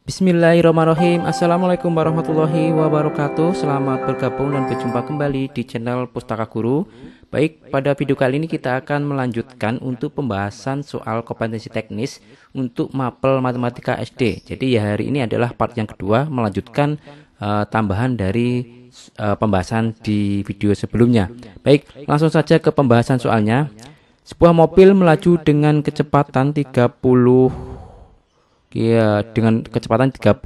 Bismillahirrahmanirrahim. Assalamualaikum warahmatullahi wabarakatuh. Selamat bergabung dan berjumpa kembali di channel Pustaka Guru. Baik, pada video kali ini kita akan melanjutkan untuk pembahasan soal kompetensi teknis untuk mapel matematika SD. Jadi ya, hari ini adalah part yang kedua, melanjutkan tambahan dari pembahasan di video sebelumnya. Baik, langsung saja ke pembahasan soalnya. Sebuah mobil melaju dengan kecepatan 30 dengan kecepatan 30,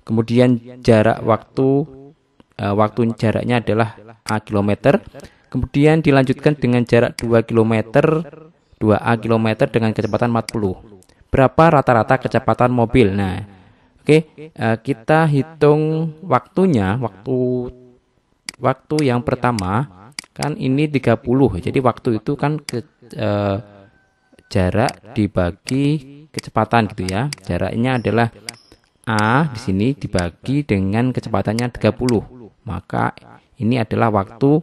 kemudian jarak waktu jaraknya adalah A kilometer, kemudian dilanjutkan dengan jarak 2 kilometer 2A kilometer dengan kecepatan 40. Berapa rata-rata kecepatan mobil? Nah, oke, kita hitung waktunya. Waktu yang pertama kan ini 30. Jadi waktu itu kan jarak dibagi kecepatan gitu ya. Jaraknya adalah A di sini dibagi dengan kecepatannya 30. Maka ini adalah waktu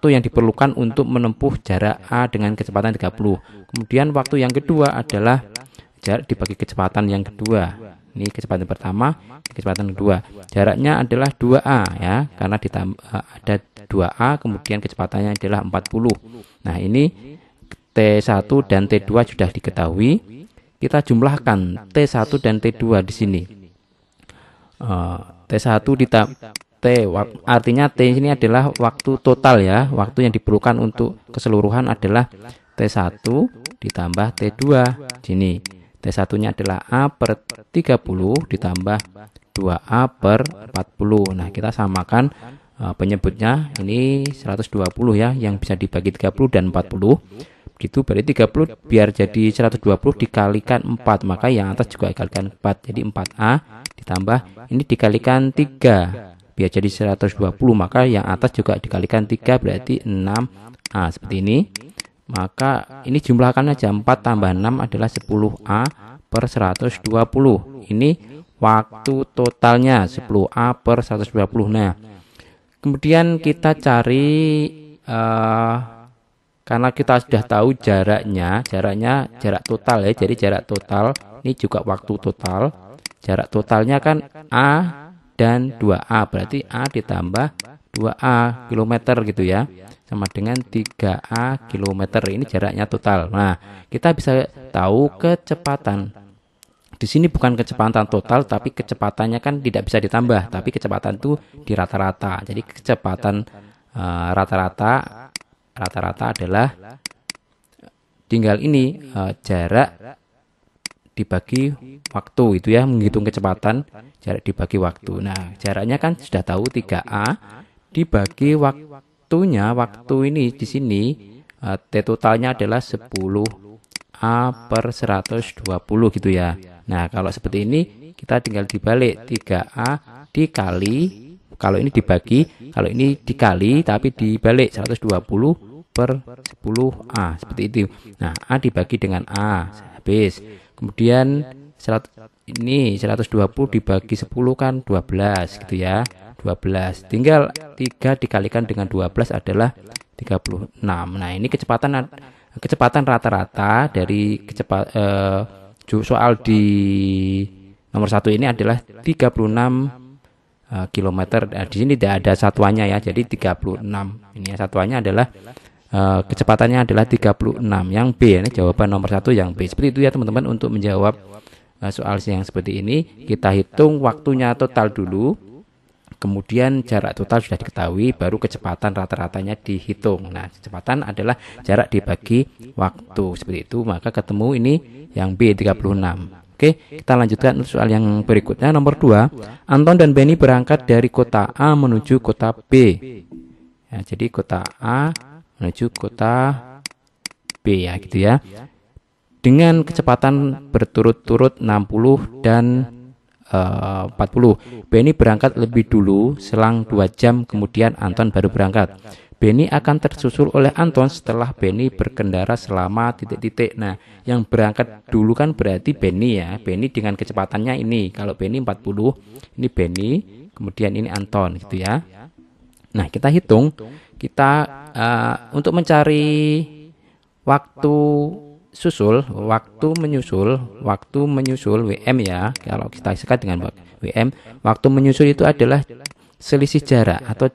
yang diperlukan untuk menempuh jarak A dengan kecepatan 30. Kemudian waktu yang kedua adalah jarak dibagi kecepatan yang kedua. Ini kecepatan pertama, kecepatan kedua. Jaraknya adalah 2A ya, karena ada 2A, kemudian kecepatannya adalah 40. Nah, ini T1 dan T2 sudah diketahui. Kita jumlahkan T1 dan T2 di sini. T1 artinya T ini adalah waktu total ya. Waktu yang diperlukan untuk keseluruhan adalah T1 ditambah T2. Sini T1-nya adalah A per 30 ditambah 2A per 40. Nah, kita samakan penyebutnya. Ini 120 ya, yang bisa dibagi 30 dan 40. Begitu, berarti 30 biar jadi 120 dikalikan 4, maka yang atas juga dikalikan 4, jadi 4A ditambah ini dikalikan 3 biar jadi 120, maka yang atas juga dikalikan 3, berarti 6A seperti ini. Maka ini jumlahkan aja, 4 tambah 6 adalah 10A per 120. Ini waktu totalnya 10A per 120. Nah, kemudian kita cari karena kita sudah tahu jarak total ya. Jadi jarak total ini juga waktu total. Jarak totalnya kan A dan 2A, berarti A ditambah 2A kilometer gitu ya, sama dengan 3A kilometer. Ini jaraknya total. Nah, kita bisa tahu kecepatan. Di sini bukan kecepatan total, tapi kecepatannya kan tidak bisa ditambah, tapi kecepatan itu di rata-rata. Jadi kecepatan rata-rata adalah tinggal ini jarak dibagi waktu itu ya, menghitung kecepatan jarak dibagi waktu. Nah, jaraknya kan sudah tahu 3A dibagi waktunya. Waktu ini di sini T totalnya adalah 10A per 120 gitu ya. Nah, kalau seperti ini kita tinggal dibalik, 3A dikali, kalau ini dibagi, kalau ini dikali tapi dibalik 120 per 10A seperti itu. Nah, A dibagi dengan A habis. Kemudian ini 120 dibagi 10 kan 12 gitu ya. 12. Tinggal 3 dikalikan dengan 12 adalah 36. Nah, ini kecepatan rata-rata dari soal di nomor 1 ini adalah 36 kilometer. Di sini tidak ada satuannya ya, jadi 36. Ini satuannya adalah kecepatannya adalah 36. Yang B, ini jawaban nomor 1 yang B. Seperti itu ya teman-teman. Untuk menjawab soal yang seperti ini, kita hitung waktunya total dulu, kemudian jarak total sudah diketahui, baru kecepatan rata-ratanya dihitung. Nah, kecepatan adalah jarak dibagi waktu, seperti itu. Maka ketemu ini yang B, 36. Oke, kita lanjutkan untuk soal yang berikutnya. Nomor 2, Anton dan Benny berangkat dari kota A menuju kota B. Ya, jadi kota A menuju kota B ya, gitu ya. Dengan kecepatan berturut-turut 60 dan 40. Benny berangkat lebih dulu, selang 2 jam kemudian Anton baru berangkat. Benny akan tersusul oleh Anton setelah Benny berkendara selama titik-titik. Nah, yang berangkat dulu kan berarti Benny ya. Benny dengan kecepatannya ini. Kalau Benny 40, ini Benny, kemudian ini Anton gitu ya. Nah, kita hitung. Kita untuk mencari waktu waktu menyusul WM ya. Kalau kita sekat dengan WM, waktu menyusul itu adalah selisih jarak atau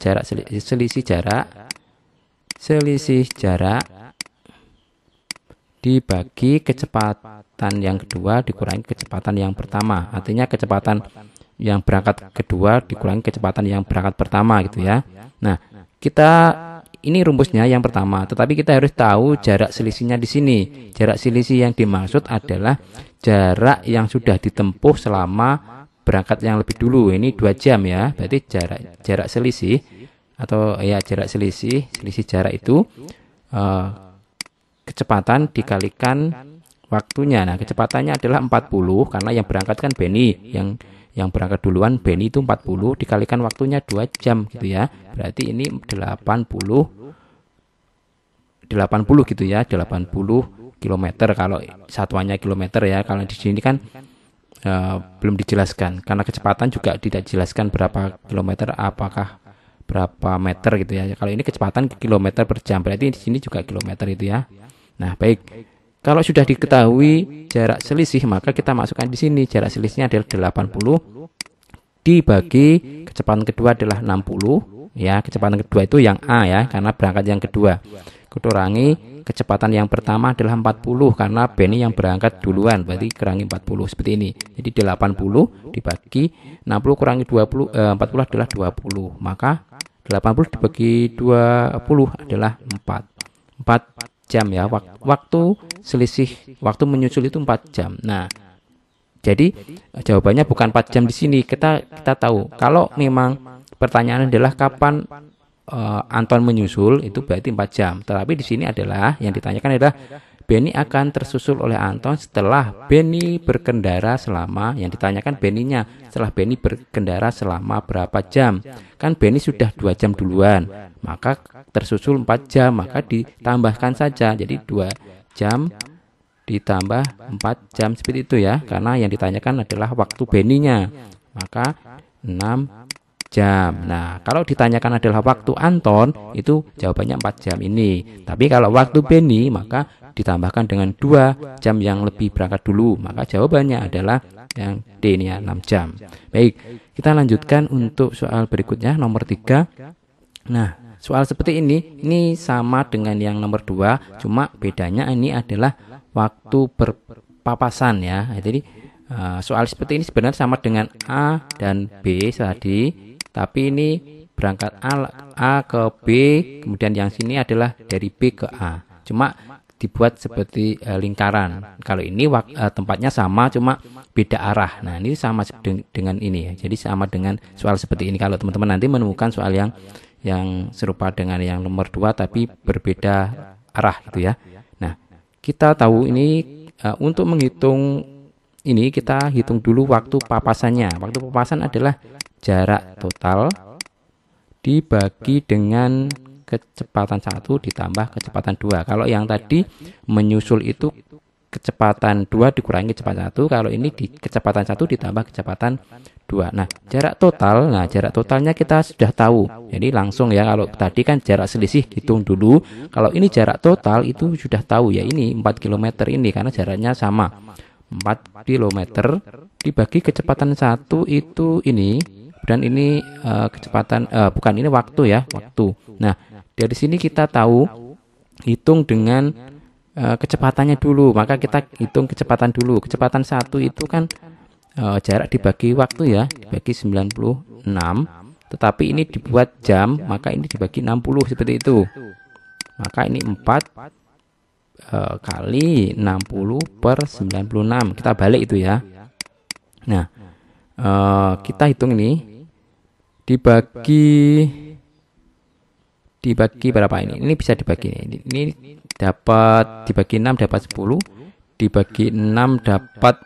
selisih jarak dibagi kecepatan yang kedua dikurangi kecepatan yang pertama. Artinya kecepatan yang berangkat kedua dikurangi kecepatan yang berangkat pertama gitu ya. Nah, ini rumusnya yang pertama, tetapi kita harus tahu jarak selisihnya di sini. Jarak selisih yang dimaksud adalah jarak yang sudah ditempuh selama berangkat yang lebih dulu. Ini 2 jam ya. Berarti jarak selisih atau ya jarak selisih jarak itu kecepatan dikalikan waktunya. Nah, kecepatannya adalah 40 karena yang berangkat kan Benny, yang berangkat duluan Benny itu 40 dikalikan waktunya 2 jam gitu ya. Berarti ini 80 gitu ya, 80 km kalau satuannya kilometer ya. Kalau di sini kan belum dijelaskan karena kecepatan juga tidak dijelaskan berapa kilometer, apakah berapa meter gitu ya. Kalau ini kecepatan kilometer per jam, berarti di sini juga kilometer itu ya. Nah, baik. Kalau sudah diketahui jarak selisih, maka kita masukkan di sini. Jarak selisihnya adalah 80 dibagi kecepatan kedua adalah 60 ya. Kecepatan kedua itu yang A ya, karena berangkat yang kedua. Kurangi kecepatan yang pertama adalah 40 karena Benny yang berangkat duluan, berarti kurangi 40 seperti ini. Jadi 80 dibagi 60 kurangi 40 adalah 20. Maka 80 dibagi 20 adalah 4 jam ya. Waktu waktu menyusul itu 4 jam. Nah, jadi jawabannya bukan 4 jam di sini. Kita tahu kalau memang pertanyaan adalah kapan Anton menyusul, itu berarti 4 jam. Tetapi di sini adalah yang ditanyakan adalah Benny akan tersusul oleh Anton setelah Benny berkendara selama, yang ditanyakan Benny-nya, setelah Benny berkendara selama berapa jam. Kan Benny sudah 2 jam duluan, maka tersusul 4 jam, maka ditambahkan saja. Jadi 2 jam ditambah 4 jam seperti itu ya. Karena yang ditanyakan adalah waktu Benny-nya, maka 6 jam. Nah, kalau ditanyakan adalah waktu Anton, itu jawabannya 4 jam ini. Tapi kalau waktu Benny, maka ditambahkan dengan 2 jam yang lebih berangkat dulu, maka jawabannya adalah yang D ini ya, 6 jam. Baik, kita lanjutkan untuk soal berikutnya nomor 3. Nah, soal seperti ini sama dengan yang nomor 2, cuma bedanya ini adalah waktu berpapasan ya. Jadi soal seperti ini sebenarnya sama dengan A dan B tadi, tapi ini berangkat A ke B, kemudian yang sini adalah dari B ke A. Cuma dibuat seperti lingkaran. Kalau ini tempatnya sama, cuma beda arah. Nah, ini sama dengan ini ya. Jadi sama dengan soal seperti ini. Kalau teman-teman nanti menemukan soal yang serupa dengan yang nomor 2 tapi berbeda arah gitu ya. Nah, kita tahu ini untuk menghitung ini kita hitung dulu waktu papasannya. Waktu papasan adalah jarak total dibagi dengan kecepatan 1 ditambah kecepatan 2. Kalau yang tadi menyusul itu kecepatan 2 dikurangi kecepatan 1. Kalau ini kecepatan 1 ditambah kecepatan 2. Nah, jarak totalnya kita sudah tahu. Jadi langsung ya, kalau tadi kan jarak selisih hitung dulu. Kalau ini jarak total itu sudah tahu ya, ini 4 km ini karena jaraknya sama. 4 km dibagi kecepatan 1 itu ini, dan ini kecepatan bukan, ini waktu ya, waktu. Nah, dari sini kita tahu hitung dengan kecepatannya dulu, maka kita hitung kecepatan dulu. Kecepatan 1 itu kan jarak dibagi waktu ya, dibagi 96, tetapi ini dibuat jam, maka ini dibagi 60 seperti itu. Maka ini 4 kali 60 per 96, kita balik itu ya. Nah, kita hitung ini dibagi berapa ini? Ini bisa dibagi ini dapat dibagi 6 dapat 10, dibagi 6 dapat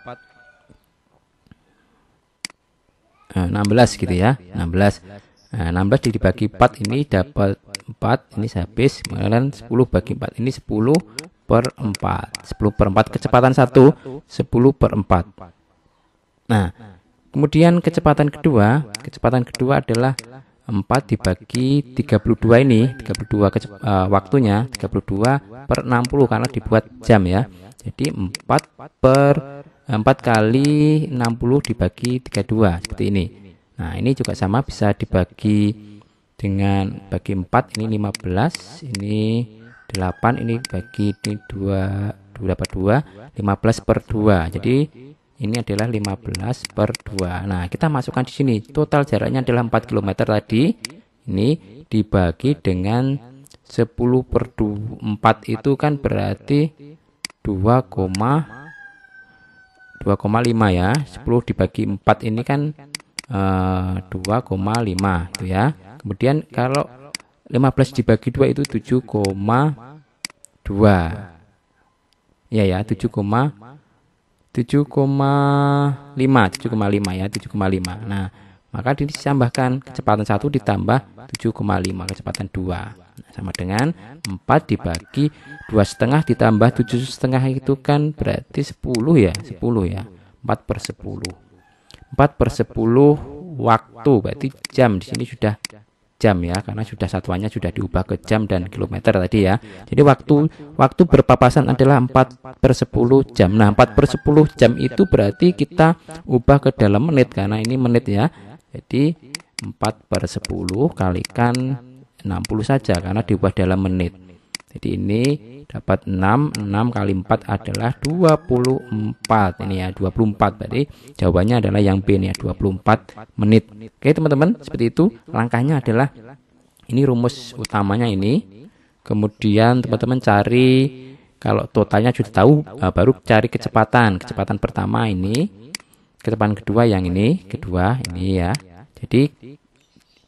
16 gitu ya. 16 dibagi 4 ini dapat 4, ini habis. Kemudian 10 bagi 4 ini 10 per 4. 10 per 4 kecepatan 1 10 per 4. Nah, kemudian kecepatan kedua adalah 4 dibagi 32 ini, 32 waktunya 32 per 60 karena dibuat jam ya. Jadi 4 kali 60 dibagi 32 seperti ini. Nah, ini juga sama, bisa dibagi dengan bagi 4, ini 15, ini 8, ini bagi ini 2 dapat 2, 15 per 2. Jadi ini adalah 15 per 2. Nah, kita masukkan di sini. Total jaraknya adalah 4 km tadi. Ini dibagi dengan 10 per 4 itu kan berarti 2,5 ya. 10 dibagi 4 ini kan 2,5 itu ya. Kemudian kalau 15 dibagi 2 itu 7,2 ya, 7,5 ya, 7,5. Nah, maka ditambahkan kecepatan 1 ditambah 7,5 kecepatan 2. Nah, sama dengan 4 dibagi 2,5 ditambah 7,5 itu kan berarti 10 ya, 4 per 10. 4 per 10 waktu, berarti jam. Di sini sudah jam ya, karena sudah satuannya sudah diubah ke jam dan kilometer tadi ya. Jadi waktu berpapasan adalah 4 per 10 jam. Nah, 4 per 10 jam itu berarti kita ubah ke dalam menit, karena ini menit ya. Jadi 4 per 10 kalikan 60 saja, karena diubah dalam menit. Jadi ini dapat 6 kali 4 adalah 24. Ini ya, 24. Berarti jawabannya adalah yang B nih ya, 24 menit. Oke teman-teman, seperti itu. Langkahnya adalah ini rumus utamanya ini. Kemudian teman-teman cari, kalau totalnya sudah tahu, baru cari kecepatan. Kecepatan pertama ini, kecepatan kedua yang ini, ya. Jadi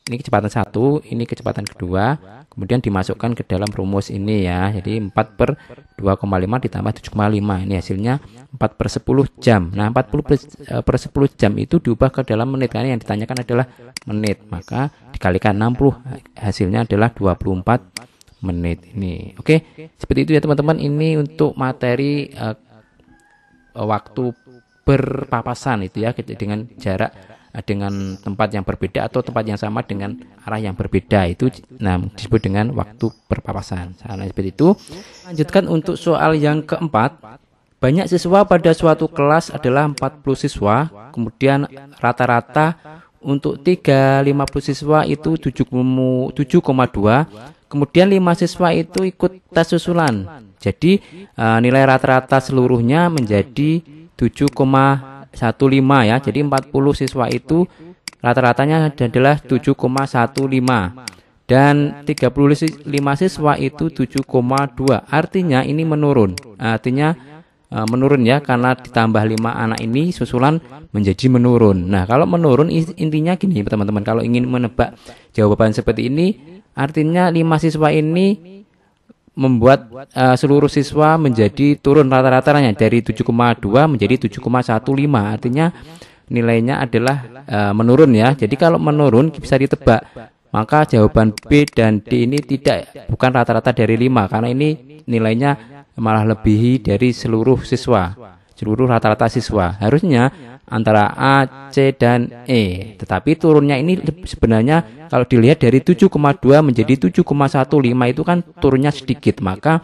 ini kecepatan 1, ini kecepatan kedua, kemudian dimasukkan ke dalam rumus ini ya. Jadi 4 per 2,5 ditambah 7,5, ini hasilnya 4 per 10 jam. Nah, 40 per 10 jam itu diubah ke dalam menit, karena yang ditanyakan adalah menit, maka dikalikan 60, hasilnya adalah 24 menit ini. Oke, seperti itu ya teman-teman. Ini untuk materi waktu berpapasan itu ya, dengan jarak dengan tempat yang berbeda atau tempat yang sama dengan arah yang berbeda, itu disebut dengan waktu berpapasan. Nah, seperti itu. Lanjutkan untuk soal yang keempat. Banyak siswa pada suatu kelas adalah 40 siswa, kemudian rata-rata untuk 50 siswa itu 7,2, kemudian 5 siswa itu ikut tes susulan. Jadi nilai rata-rata seluruhnya menjadi 7,15 ya. Jadi 40 siswa itu rata-ratanya adalah 7,15 dan 35 siswa itu 7,2. Artinya ini menurun. Menurun ya, karena ditambah 5 anak ini susulan menjadi menurun. Nah, kalau menurun intinya gini teman-teman, kalau ingin menebak jawaban seperti ini, artinya 5 siswa ini membuat seluruh siswa menjadi turun rata-ratanya dari 7,2 menjadi 7,15. Artinya nilainya adalah menurun ya. Jadi kalau menurun bisa ditebak, maka jawaban B dan D ini bukan rata-rata dari 5, karena ini nilainya malah lebih dari seluruh siswa, seluruh rata-rata siswa. Harusnya antara A, C, dan E. Tetapi turunnya ini sebenarnya kalau dilihat dari 7,2 menjadi 7,15 itu kan turunnya sedikit. Maka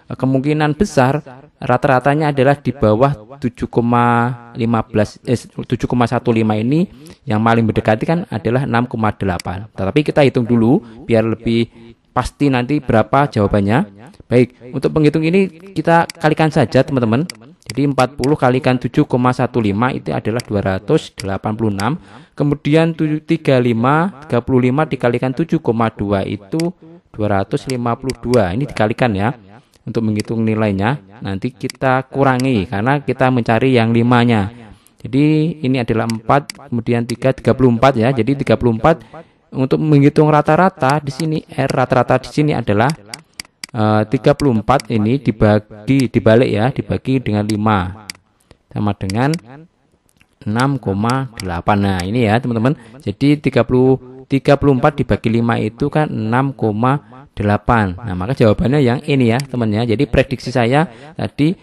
kemungkinan besar rata-ratanya adalah di bawah 7,15 ini. Yang paling mendekati kan adalah 6,8. Tetapi kita hitung dulu biar lebih pasti nanti berapa jawabannya. Baik, untuk penghitung ini kita kalikan saja teman-teman. Jadi 40 kalikan 7,15 itu adalah 286. Kemudian 35 dikalikan 7,2 itu 252. Ini dikalikan ya. Untuk menghitung nilainya nanti kita kurangi karena kita mencari yang 5-nya. Jadi ini adalah 4, kemudian 3, 34 ya. Jadi 34 untuk menghitung rata-rata di sini rata-rata di sini adalah 34 ini dibalik ya, dibagi dengan 5 sama dengan 6,8. Nah, ini ya teman-teman. Jadi 34 dibagi 5 itu kan 6,8. Nah, maka jawabannya yang ini ya teman ya. Jadi prediksi saya tadi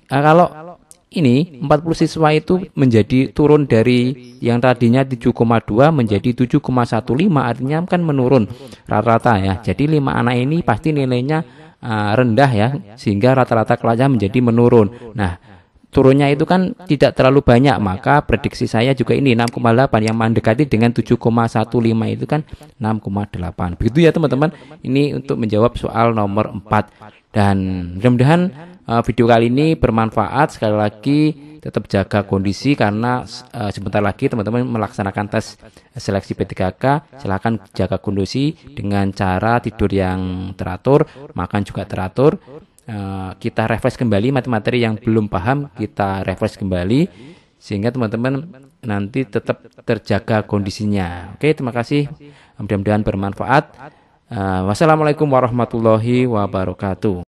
kalau ini 40 siswa itu menjadi turun dari yang tadinya 7,2 menjadi 7,15, artinya kan menurun rata-rata ya. Jadi 5 anak ini pasti nilainya rendah ya, sehingga rata-rata kelasnya menjadi menurun. Nah, turunnya itu kan tidak terlalu banyak, maka prediksi saya juga ini 6,8 yang mendekati dengan 7,15 itu kan 6,8. Begitu ya teman-teman. Ini untuk menjawab soal nomor 4. Dan mudah-mudahan video kali ini bermanfaat. Sekali lagi tetap jaga kondisi karena sebentar lagi teman-teman melaksanakan tes seleksi P3K. Silahkan jaga kondisi dengan cara tidur yang teratur, makan juga teratur. Kita refresh kembali materi yang belum paham, kita refresh kembali sehingga teman-teman nanti tetap terjaga kondisinya. Oke, terima kasih. Mudah-mudahan bermanfaat. Wassalamualaikum warahmatullahi wabarakatuh.